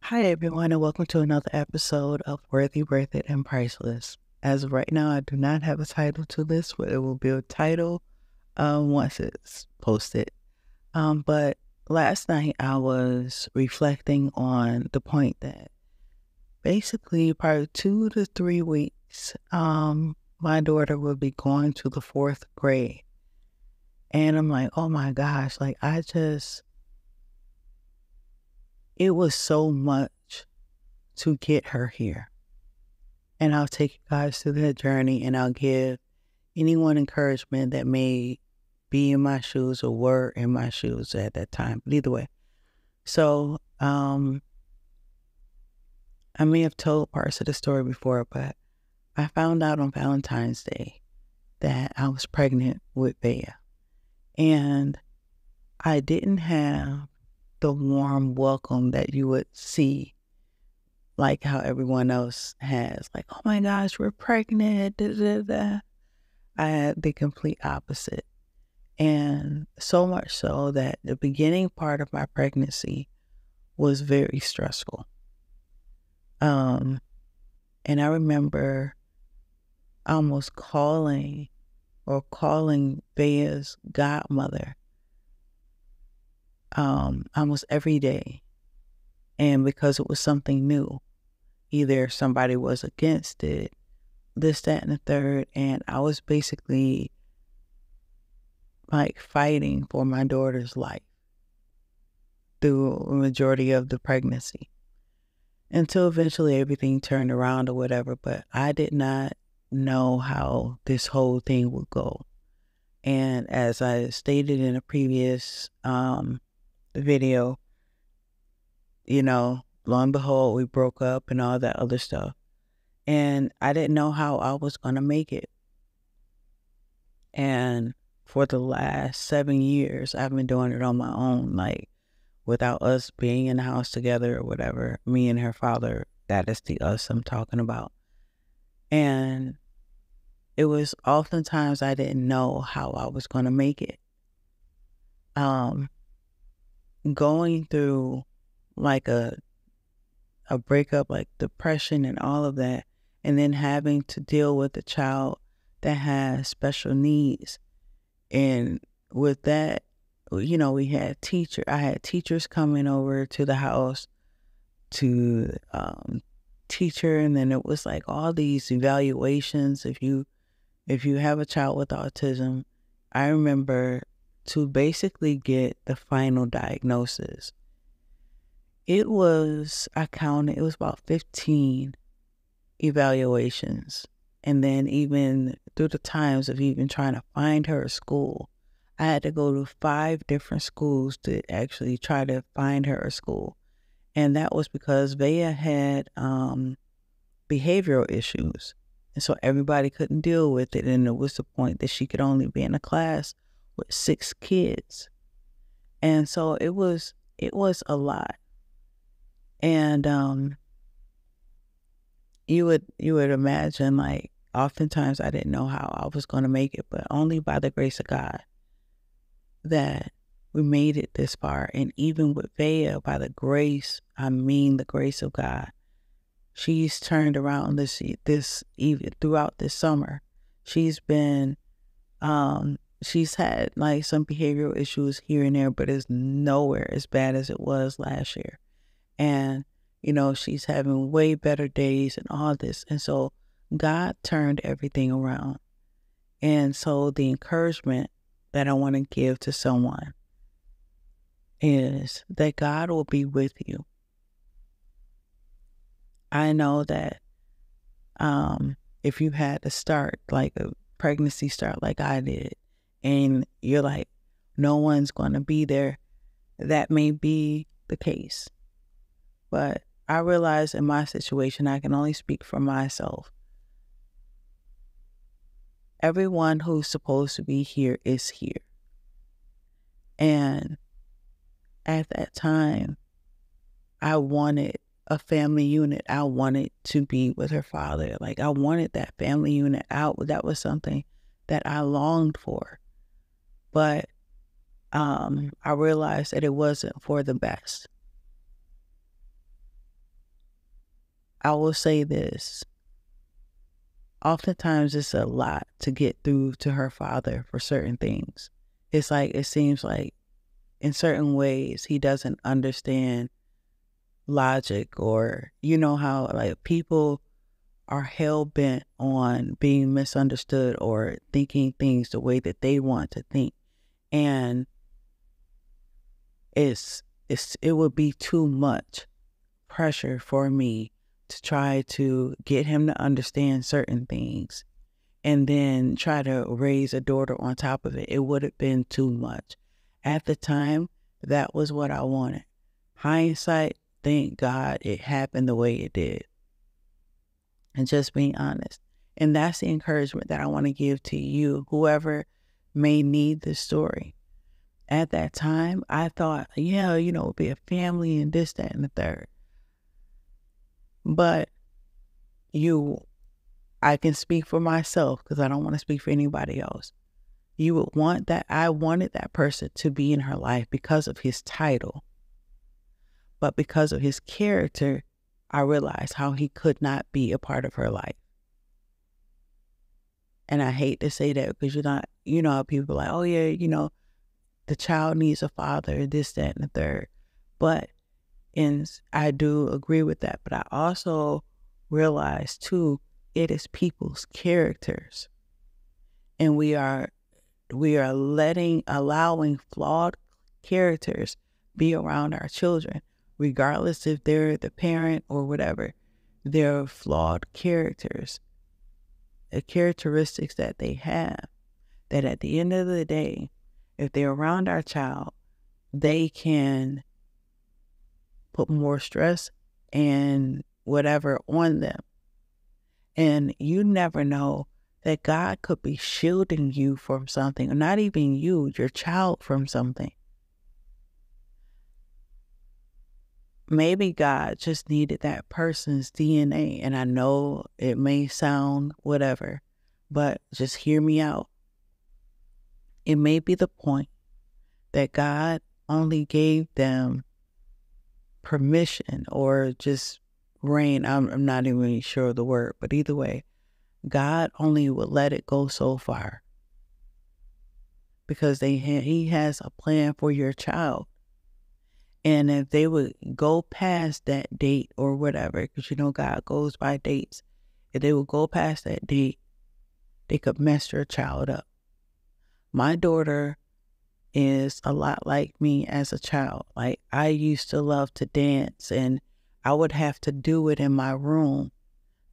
Hi, everyone, and welcome to another episode of Worthy, Worth It, and Priceless. As of right now, I do not have a title to this, but it will be a title once it's posted. But last night I was reflecting on the point that basically probably 2 to 3 weeks, my daughter will be going to the fourth grade. And I'm like, oh my gosh, it was so much to get her here. And I'll take you guys through that journey, and I'll give anyone encouragement that may be in my shoes or were in my shoes at that time. But either way. So I may have told parts of the story before, but I found out on Valentine's Day that I was pregnant with Bea. And I didn't have the warm welcome that you would see, like how everyone else has. Like, oh my gosh, we're pregnant. Da, da, da. I had the complete opposite. And so much so that the beginning part of my pregnancy was very stressful. And I remember almost calling Bea's godmother almost every day. And because it was something new, either somebody was against it, this, that, and the third, and I was basically like fighting for my daughter's life through a majority of the pregnancy until eventually everything turned around or whatever. But I did not know how this whole thing would go. And as I stated in a previous video, lo and behold, we broke up and all that other stuff. And I didn't know how I was going to make it. And for the last 7 years, I've been doing it on my own, like without us being in the house together or whatever. Me and her father, that is the us I'm talking about. And it was oftentimes I didn't know how I was going to make it. Going through like a breakup, like depression and all of that, and then having to deal with a child that has special needs. And with that, I had teachers coming over to the house to teach her, and then it was like all these evaluations. If you have a child with autism, I remember to basically get the final diagnosis, it was about 15 evaluations. And then even through the times of even trying to find her a school, I had to go to 5 different schools to actually try to find her a school. And that was because Bea had behavioral issues. And so everybody couldn't deal with it. And it was the point that she could only be in a class with 6 kids. And so it was a lot. And you would imagine, like, oftentimes I didn't know how I was going to make it, but only by the grace of God that we made it this far. And even with Bea, by the grace, I mean the grace of God, she's turned around this even throughout this summer. She's been, she's had like some behavioral issues here and there, but it's nowhere as bad as it was last year. And, she's having way better days and all this. And so God turned everything around. And so the encouragement that I want to give to someone is that God will be with you. I know that if you had to start like a pregnancy start like I did, and you're like, no one's going to be there, that may be the case. But I realize in my situation, I can only speak for myself. Everyone who's supposed to be here is here. And at that time, I wanted a family unit. I wanted to be with her father. Like, I wanted that family unit out. That was something that I longed for. But I realized that it wasn't for the best. I will say this. Oftentimes it's a lot to get through to her father for certain things. It's like, it seems like in certain ways he doesn't understand logic, or you know how like people are hell bent on being misunderstood or thinking things the way that they want to think. And it would be too much pressure for me to try to get him to understand certain things and then try to raise a daughter on top of it. It would have been too much. At the time, that was what I wanted. Hindsight, thank God it happened the way it did. And just being honest. And that's the encouragement that I want to give to you, whoever may need this story. At that time, I thought, yeah, it'll be a family and this, that, and the third. But I can speak for myself because I don't want to speak for anybody else. You would want that. I wanted that person to be in her life because of his title. But because of his character, I realized how he could not be a part of her life. And I hate to say that because how people are like, oh yeah, the child needs a father, this, that, and the third. But I do agree with that. But I also realize too, it is people's characters. And we are allowing flawed characters be around our children, regardless if they're the parent or whatever. They're flawed characters, the characteristics that they have, that at the end of the day, if they're around our child, they can put more stress and whatever on them. And you never know that God could be shielding you from something, or not even you, your child from something. Maybe God just needed that person's DNA. And I know it may sound whatever, but just hear me out. It may be the point that God only gave them permission or just reign. I'm not even really sure of the word, but either way, God only would let it go so far because he has a plan for your child. And if they would go past that date or whatever, because God goes by dates, if they would go past that date, they could mess your child up. My daughter is a lot like me as a child. Like, I used to love to dance, and I would have to do it in my room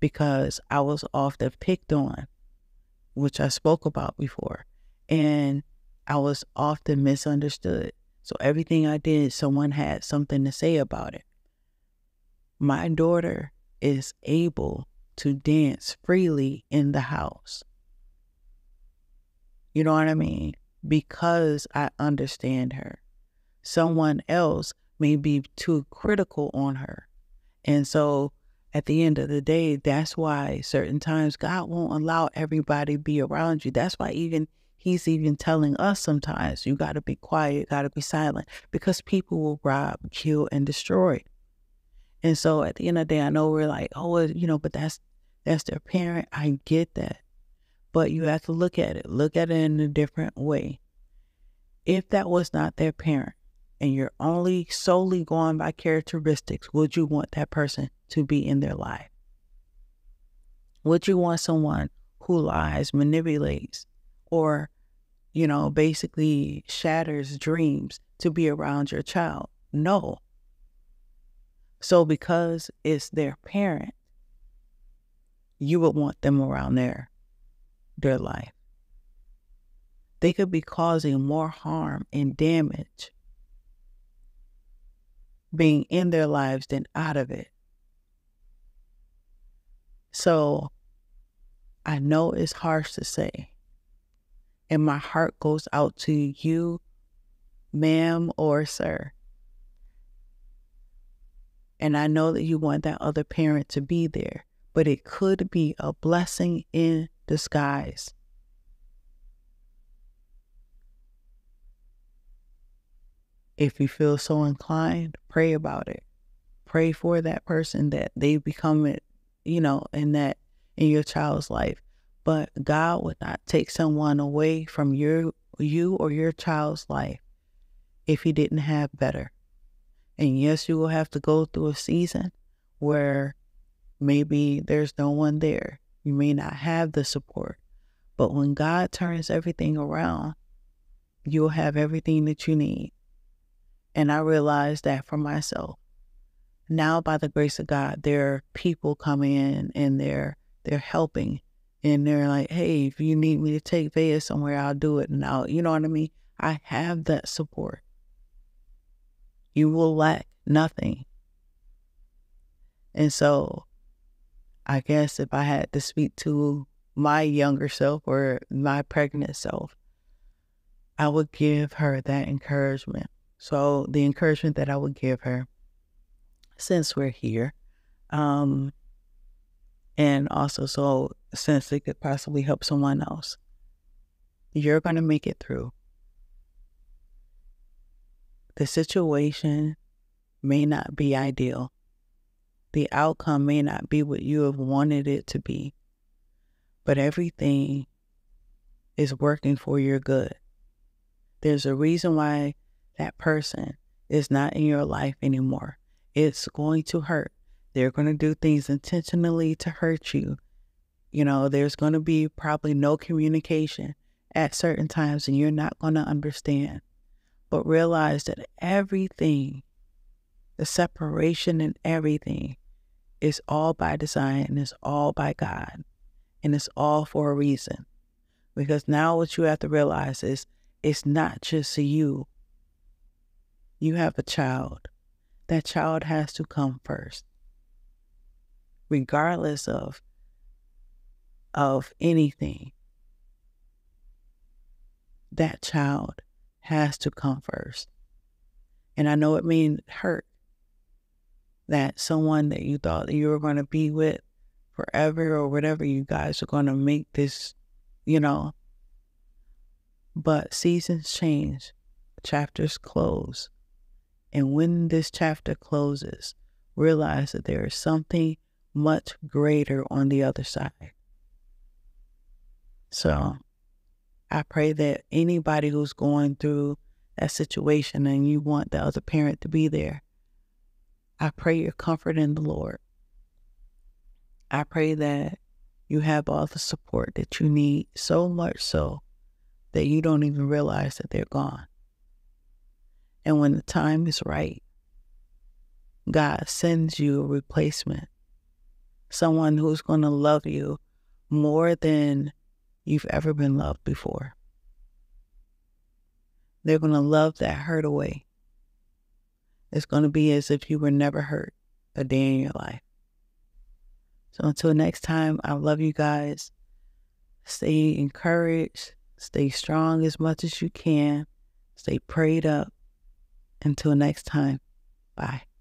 because I was often picked on, which I spoke about before, and I was often misunderstood. So everything I did, someone had something to say about it. My daughter is able to dance freely in the house. You know what I mean? Because I understand her. Someone else may be too critical on her. And so at the end of the day, that's why certain times God won't allow everybody to be around you. That's why he's even telling us sometimes, you got to be quiet, got to be silent, because people will rob, kill, and destroy. And so at the end of the day, I know we're like, oh, but that's their parent. I get that. But you have to look at it in a different way. If that was not their parent and you're only solely going by characteristics, would you want that person to be in their life? Would you want someone who lies, manipulates, or, basically shatters dreams to be around your child? No. So because it's their parent, you would want them around their life. They could be causing more harm and damage being in their lives than out of it. So I know it's harsh to say, and my heart goes out to you, ma'am or sir. And I know that you want that other parent to be there, but it could be a blessing in disguise. If you feel so inclined, pray about it. pray for that person that they become it, in your child's life. But God would not take someone away from you or your child's life if he didn't have better. And yes, you will have to go through a season where maybe there's no one there. You may not have the support. But when God turns everything around, you'll have everything that you need. And I realized that for myself. Now, by the grace of God, there are people coming in and they're helping. And they're like, hey, if you need me to take Vea somewhere, I'll do it. And you know what I mean? I have that support. You will lack nothing. And so I guess if I had to speak to my younger self or my pregnant self, I would give her that encouragement. So the encouragement that I would give her, since we're here, and also so since it could possibly help someone else, you're going to make it through. The situation may not be ideal. The outcome may not be what you have wanted it to be, but everything is working for your good. There's a reason why that person is not in your life anymore. It's going to hurt. They're going to do things intentionally to hurt you. There's going to be probably no communication at certain times, and you're not going to understand. But realize that everything, the separation and everything, is all by design and it's all by God. And it's all for a reason. Because now what you have to realize is it's not just you. You have a child. That child has to come first. Regardless of anything, that child has to come first. And I know it means hurt. That someone that you thought that you were going to be with forever or whatever, you guys are going to make this, But seasons change. Chapters close. And when this chapter closes, realize that there is something much greater on the other side. So I pray that anybody who's going through that situation and you want the other parent to be there, I pray your comfort in the Lord. I pray that you have all the support that you need, so much so that you don't even realize that they're gone. And when the time is right, God sends you a replacement, someone who's going to love you more than you've ever been loved before. They're going to love that hurt away. It's going to be as if you were never hurt a day in your life. So until next time, I love you guys. Stay encouraged. Stay strong as much as you can. Stay prayed up. Until next time, bye.